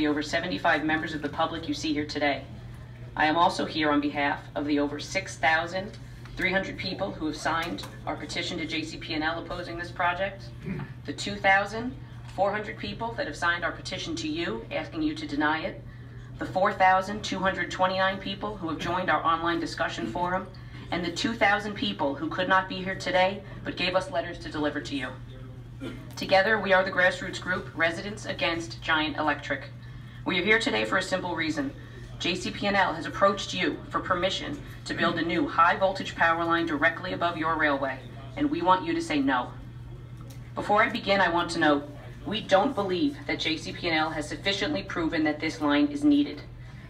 the over 75 members of the public you see here today. I am also here on behalf of the over 6,300 people who have signed our petition to JCP&L opposing this project, the 2,400 people that have signed our petition to you asking you to deny it, the 4,229 people who have joined our online discussion forum, and the 2,000 people who could not be here today but gave us letters to deliver to you. Together, we are the grassroots group Residents Against Giant Electric. We are here today for a simple reason. JCP&L has approached you for permission to build a new high-voltage power line directly above your railway, and we want you to say no. Before I begin, I want to note, we don't believe that JCP&L has sufficiently proven that this line is needed.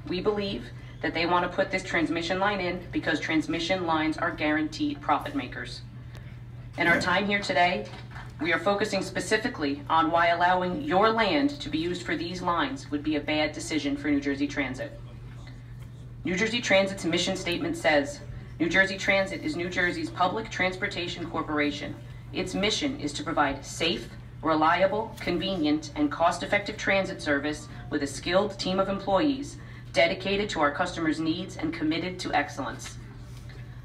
We believe that they want to put this transmission line in because transmission lines are guaranteed profit makers. In our time here today, we are focusing specifically on why allowing your land to be used for these lines would be a bad decision for New Jersey Transit. New Jersey Transit's mission statement says, New Jersey Transit is New Jersey's public transportation corporation. Its mission is to provide safe, reliable, convenient, and cost-effective transit service with a skilled team of employees dedicated to our customers' needs and committed to excellence.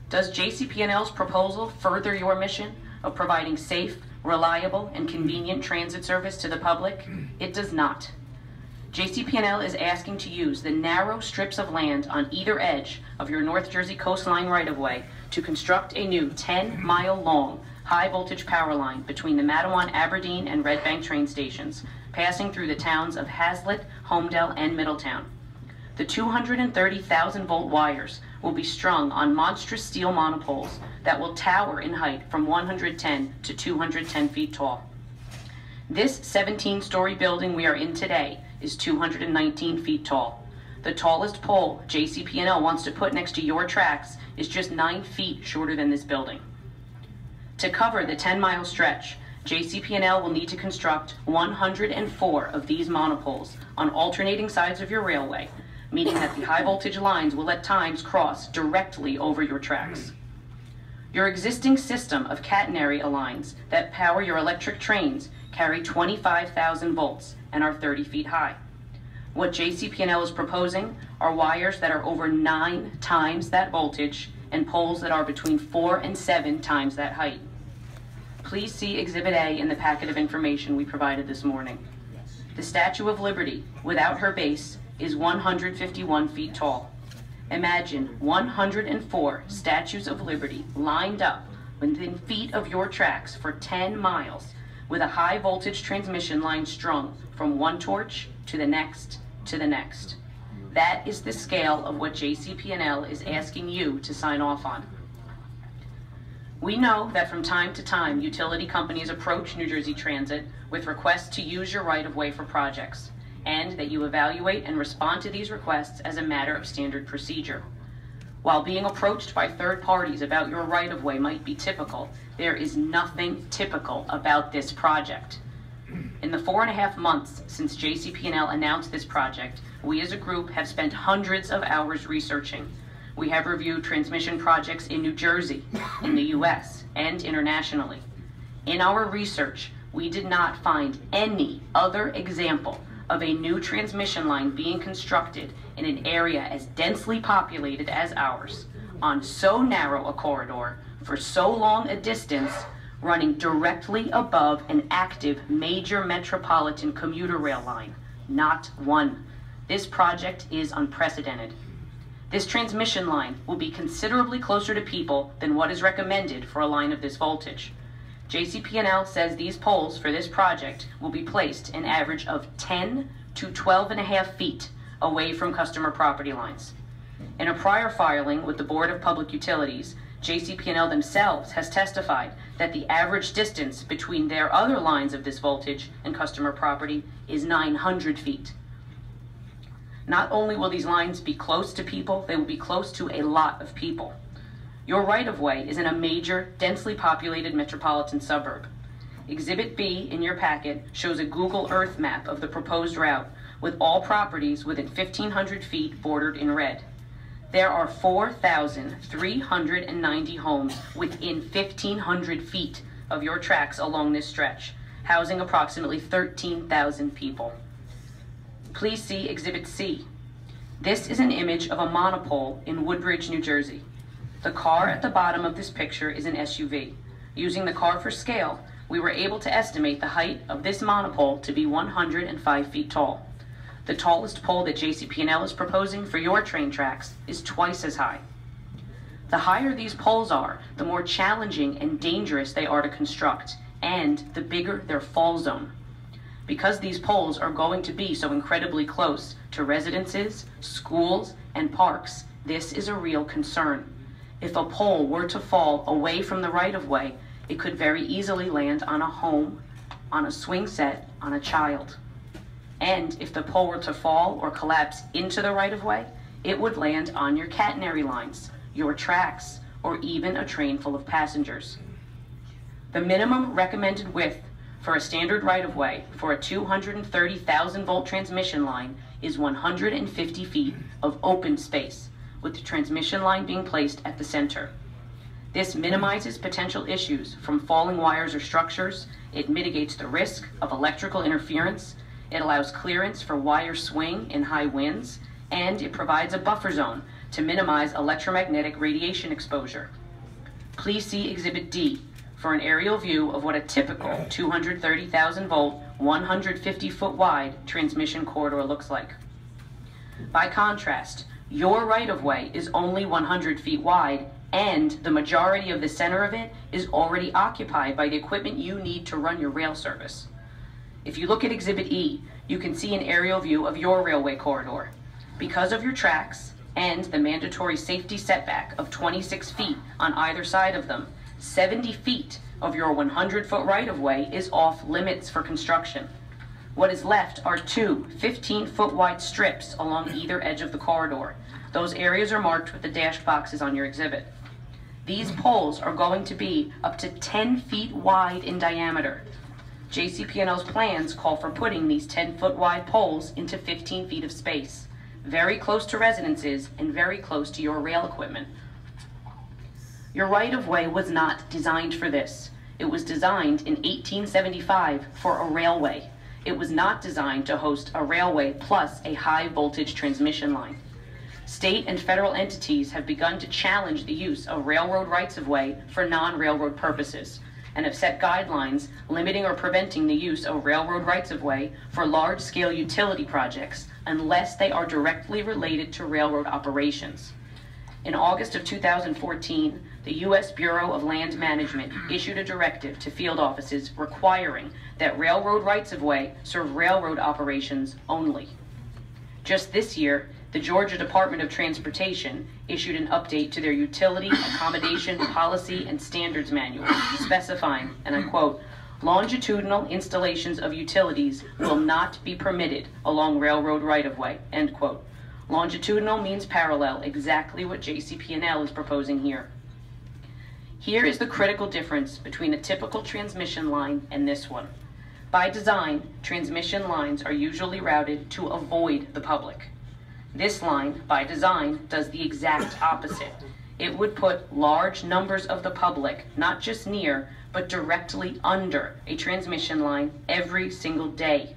Does JCP&L's proposal further your mission of providing safe, reliable, and convenient transit service to the public? It does not. JCP&L is asking to use the narrow strips of land on either edge of your North Jersey coastline right-of-way to construct a new 10-mile-long high-voltage power line between the Matawan, Aberdeen, and Red Bank train stations, passing through the towns of Hazlitt, Homedale, and Middletown. The 230,000-volt wires will be strung on monstrous steel monopoles that will tower in height from 110 to 210 feet tall. This 17-story building we are in today is 219 feet tall. The tallest pole JCP&L wants to put next to your tracks is just 9 feet shorter than this building. To cover the 10-mile stretch, JCP&L will need to construct 104 of these monopoles on alternating sides of your railway, meaning that the high-voltage lines will at times cross directly over your tracks. Your existing system of catenary lines that power your electric trains carry 25,000 volts and are 30 feet high. What JCP&L is proposing are wires that are over 9 times that voltage and poles that are between 4 and 7 times that height. Please see Exhibit A in the packet of information we provided this morning. The Statue of Liberty, without her base, is 151 feet tall. Imagine 104 statues of Liberty lined up within feet of your tracks for 10 miles with a high voltage transmission line strung from one torch to the next to the next. That is the scale of what JCP&L is asking you to sign off on. We know that from time to time utility companies approach New Jersey Transit with requests to use your right-of-way for projects, and that you evaluate and respond to these requests as a matter of standard procedure. While being approached by third parties about your right-of-way might be typical, there is nothing typical about this project. In the 4.5 months since JCP&L announced this project, we as a group have spent hundreds of hours researching. We have reviewed transmission projects in New Jersey, in the US, and internationally. In our research, we did not find any other example of a new transmission line being constructed in an area as densely populated as ours, on so narrow a corridor, for so long a distance, running directly above an active major metropolitan commuter rail line. Not one. This project is unprecedented. This transmission line will be considerably closer to people than what is recommended for a line of this voltage. JCP&L says these poles for this project will be placed an average of 10 to 12.5 feet away from customer property lines. In a prior filing with the Board of Public Utilities, JCP&L themselves has testified that the average distance between their other lines of this voltage and customer property is 900 feet. Not only will these lines be close to people, they will be close to a lot of people. Your right-of-way is in a major, densely populated metropolitan suburb. Exhibit B in your packet shows a Google Earth map of the proposed route with all properties within 1,500 feet bordered in red. There are 4,390 homes within 1,500 feet of your tracks along this stretch, housing approximately 13,000 people. Please see Exhibit C. This is an image of a monopole in Woodbridge, New Jersey. The car at the bottom of this picture is an SUV. Using the car for scale, we were able to estimate the height of this monopole to be 105 feet tall. The tallest pole that JCP&L is proposing for your train tracks is twice as high. The higher these poles are, the more challenging and dangerous they are to construct, and the bigger their fall zone. Because these poles are going to be so incredibly close to residences, schools, and parks, this is a real concern. If a pole were to fall away from the right-of-way, it could very easily land on a home, on a swing set, on a child. And if the pole were to fall or collapse into the right-of-way, it would land on your catenary lines, your tracks, or even a train full of passengers. The minimum recommended width for a standard right-of-way for a 230,000-volt transmission line is 150 feet of open space, with the transmission line being placed at the center. This minimizes potential issues from falling wires or structures, it mitigates the risk of electrical interference, it allows clearance for wire swing in high winds, and it provides a buffer zone to minimize electromagnetic radiation exposure. Please see Exhibit D for an aerial view of what a typical 230,000-volt, 150-foot wide transmission corridor looks like. By contrast, your right-of-way is only 100 feet wide, and the majority of the center of it is already occupied by the equipment you need to run your rail service. If you look at Exhibit E, you can see an aerial view of your railway corridor. Because of your tracks and the mandatory safety setback of 26 feet on either side of them, 70 feet of your 100-foot right-of-way is off limits for construction. What is left are two 15-foot wide strips along either edge of the corridor. Those areas are marked with the dashed boxes on your exhibit. These poles are going to be up to 10 feet wide in diameter. JCP&L's plans call for putting these 10-foot wide poles into 15 feet of space, very close to residences and very close to your rail equipment. Your right-of-way was not designed for this. It was designed in 1875 for a railway. It was not designed to host a railway plus a high-voltage transmission line. State and federal entities have begun to challenge the use of railroad rights-of-way for non-railroad purposes, and have set guidelines limiting or preventing the use of railroad rights-of-way for large-scale utility projects unless they are directly related to railroad operations. In August of 2014, the U.S. Bureau of Land Management issued a directive to field offices requiring that railroad rights-of-way serve railroad operations only. Just this year, the Georgia Department of Transportation issued an update to their Utility Accommodation Policy and Standards Manual, specifying, and I quote, "Longitudinal installations of utilities will not be permitted along railroad right-of-way," end quote. Longitudinal means parallel, exactly what JCP&L is proposing here. Here is the critical difference between a typical transmission line and this one. By design, transmission lines are usually routed to avoid the public. This line, by design, does the exact opposite. It would put large numbers of the public, not just near, but directly under a transmission line every single day.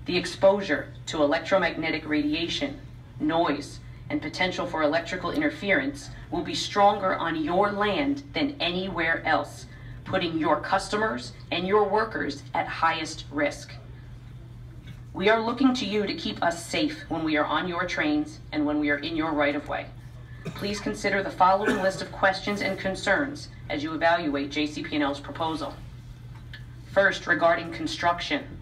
The exposure to electromagnetic radiation, noise, and potential for electrical interference will be stronger on your land than anywhere else, putting your customers and your workers at highest risk. We are looking to you to keep us safe when we are on your trains and when we are in your right-of-way. Please consider the following list of questions and concerns as you evaluate JCP&L's proposal. First, regarding construction.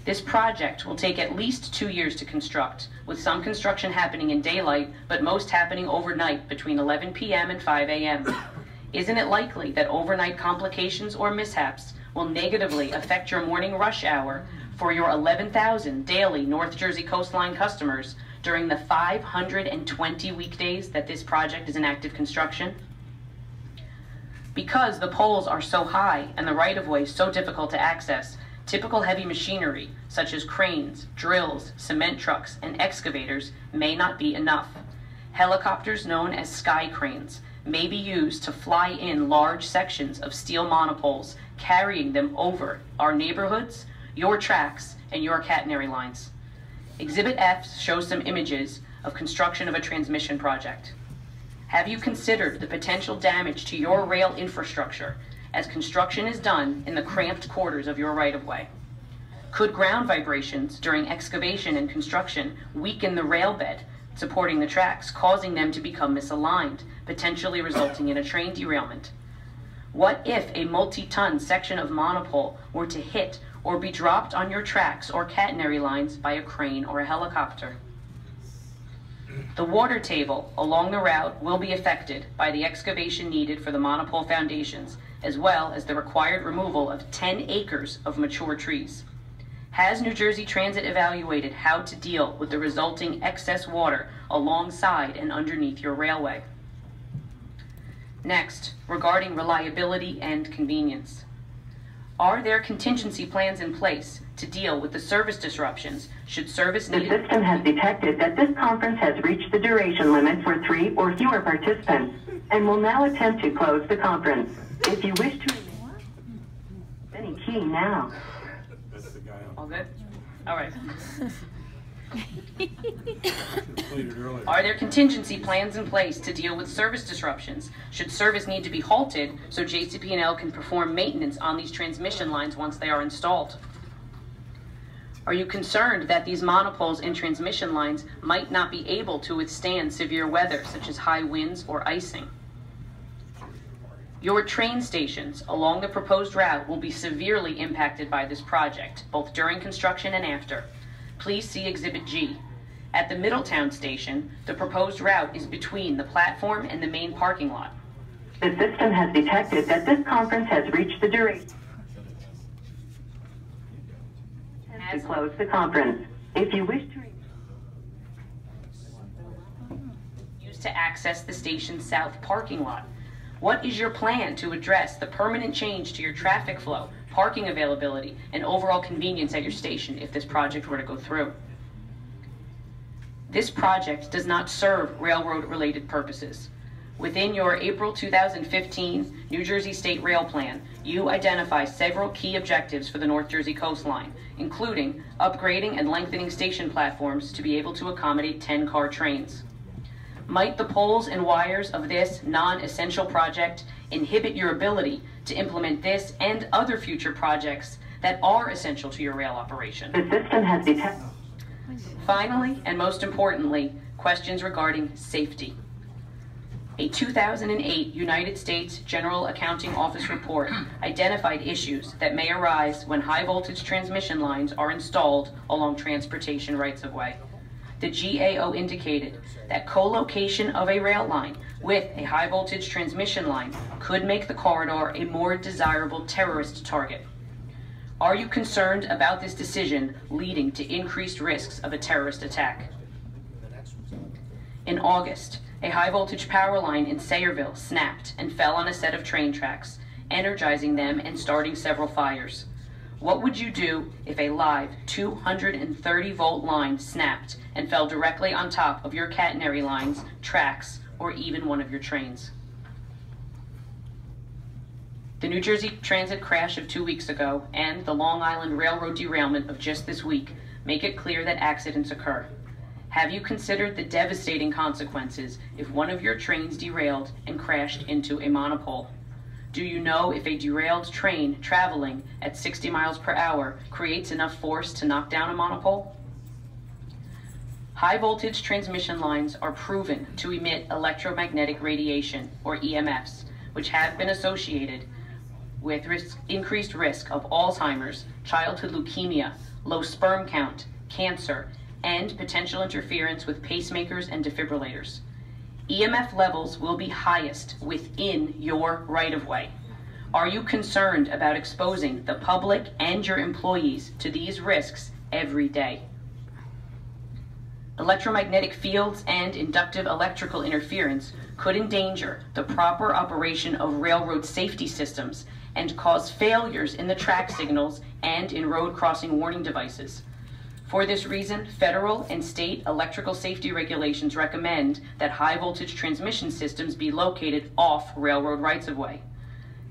This project will take at least 2 years to construct, with some construction happening in daylight, but most happening overnight between 11 p.m. and 5 a.m. Isn't it likely that overnight complications or mishaps will negatively affect your morning rush hour for your 11,000 daily North Jersey coastline customers during the 520 weekdays that this project is in active construction? Because the poles are so high and the right-of-way so difficult to access, typical heavy machinery, such as cranes, drills, cement trucks, and excavators, may not be enough. Helicopters known as sky cranes may be used to fly in large sections of steel monopoles, carrying them over our neighborhoods, your tracks, and your catenary lines. Exhibit F shows some images of construction of a transmission project. Have you considered the potential damage to your rail infrastructure as construction is done in the cramped quarters of your right-of-way? Could ground vibrations during excavation and construction weaken the rail bed supporting the tracks, causing them to become misaligned, potentially resulting in a train derailment? What if a multi-ton section of monopole were to hit or be dropped on your tracks or catenary lines by a crane or a helicopter? The water table along the route will be affected by the excavation needed for the monopole foundations, as well as the required removal of 10 acres of mature trees. Has New Jersey Transit evaluated how to deal with the resulting excess water alongside and underneath your railway? Next, regarding reliability and convenience. Are there contingency plans in place to deal with the service disruptions should service The needed? system has detected that this conference has reached the duration limit for 3 or fewer participants and will now attempt to close the conference. If you wish to any key now. All good? All right. Are there contingency plans in place to deal with service disruptions should service need to be halted so JCP&L can perform maintenance on these transmission lines once they are installed? Are you concerned that these monopoles and transmission lines might not be able to withstand severe weather such as high winds or icing? Your train stations along the proposed route will be severely impacted by this project, both during construction and after. Please see Exhibit G. At the Middletown station, the proposed route is between the platform and the main parking lot. The system has detected that this conference has reached the duration to close the conference. If you wish to used to access the station's south parking lot. What is your plan to address the permanent change to your traffic flow, parking availability, and overall convenience at your station if this project were to go through? This project does not serve railroad-related purposes. Within your April 2015 New Jersey State Rail Plan, you identify several key objectives for the North Jersey coastline, including upgrading and lengthening station platforms to be able to accommodate 10-car trains. Might the poles and wires of this non-essential project inhibit your ability to implement this and other future projects that are essential to your rail operation? The system has detected. Finally, and most importantly, questions regarding safety. A 2008 United States General Accounting Office report identified issues that may arise when high-voltage transmission lines are installed along transportation rights-of-way. The GAO indicated that co-location of a rail line with a high-voltage transmission line could make the corridor a more desirable terrorist target. Are you concerned about this decision leading to increased risks of a terrorist attack? In August, a high-voltage power line in Sayreville snapped and fell on a set of train tracks, energizing them and starting several fires. What would you do if a live 230-volt line snapped and fell directly on top of your catenary lines, tracks, or even one of your trains? The New Jersey Transit crash of 2 weeks ago and the Long Island Railroad derailment of just this week make it clear that accidents occur. Have you considered the devastating consequences if one of your trains derailed and crashed into a monopole? Do you know if a derailed train traveling at 60 miles per hour creates enough force to knock down a monopole? High voltage transmission lines are proven to emit electromagnetic radiation, or EMFs, which have been associated with increased risk of Alzheimer's, childhood leukemia, low sperm count, cancer, and potential interference with pacemakers and defibrillators. EMF levels will be highest within your right-of-way. Are you concerned about exposing the public and your employees to these risks every day? Electromagnetic fields and inductive electrical interference could endanger the proper operation of railroad safety systems and cause failures in the track signals and in road crossing warning devices. For this reason, federal and state electrical safety regulations recommend that high voltage transmission systems be located off railroad rights-of-way.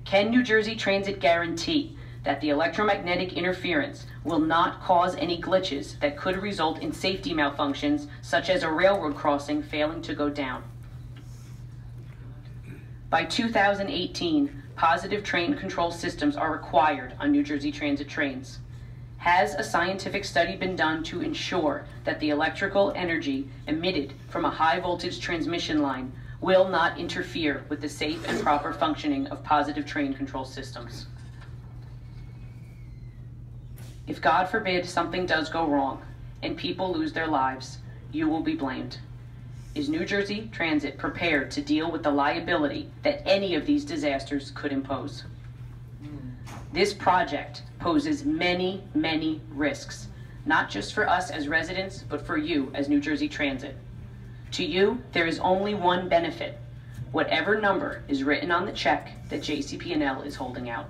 Can New Jersey Transit guarantee that the electromagnetic interference will not cause any glitches that could result in safety malfunctions, such as a railroad crossing failing to go down. By 2018, positive train control systems are required on New Jersey Transit trains. Has a scientific study been done to ensure that the electrical energy emitted from a high voltage transmission line will not interfere with the safe and proper functioning of positive train control systems? If God forbid something does go wrong and people lose their lives, you will be blamed. Is New Jersey Transit prepared to deal with the liability that any of these disasters could impose? This project poses many, many risks, not just for us as residents, but for you as New Jersey Transit. To you, there is only one benefit: whatever number is written on the check that JCP&L is holding out.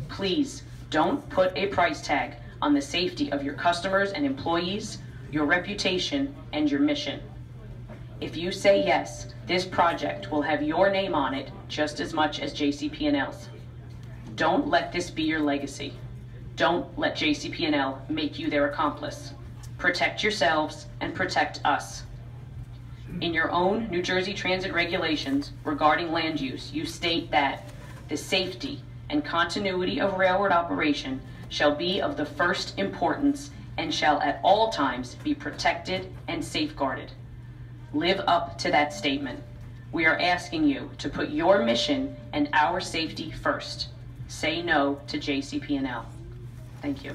Please don't put a price tag on the safety of your customers and employees, your reputation, and your mission. If you say yes, this project will have your name on it just as much as JCP&L's. Don't let this be your legacy. Don't let JCP&L make you their accomplice. Protect yourselves and protect us. In your own New Jersey Transit regulations regarding land use, you state that the safety and continuity of railroad operation shall be of the first importance and shall at all times be protected and safeguarded. Live up to that statement. We are asking you to put your mission and our safety first. Say no to JCP&L. Thank you.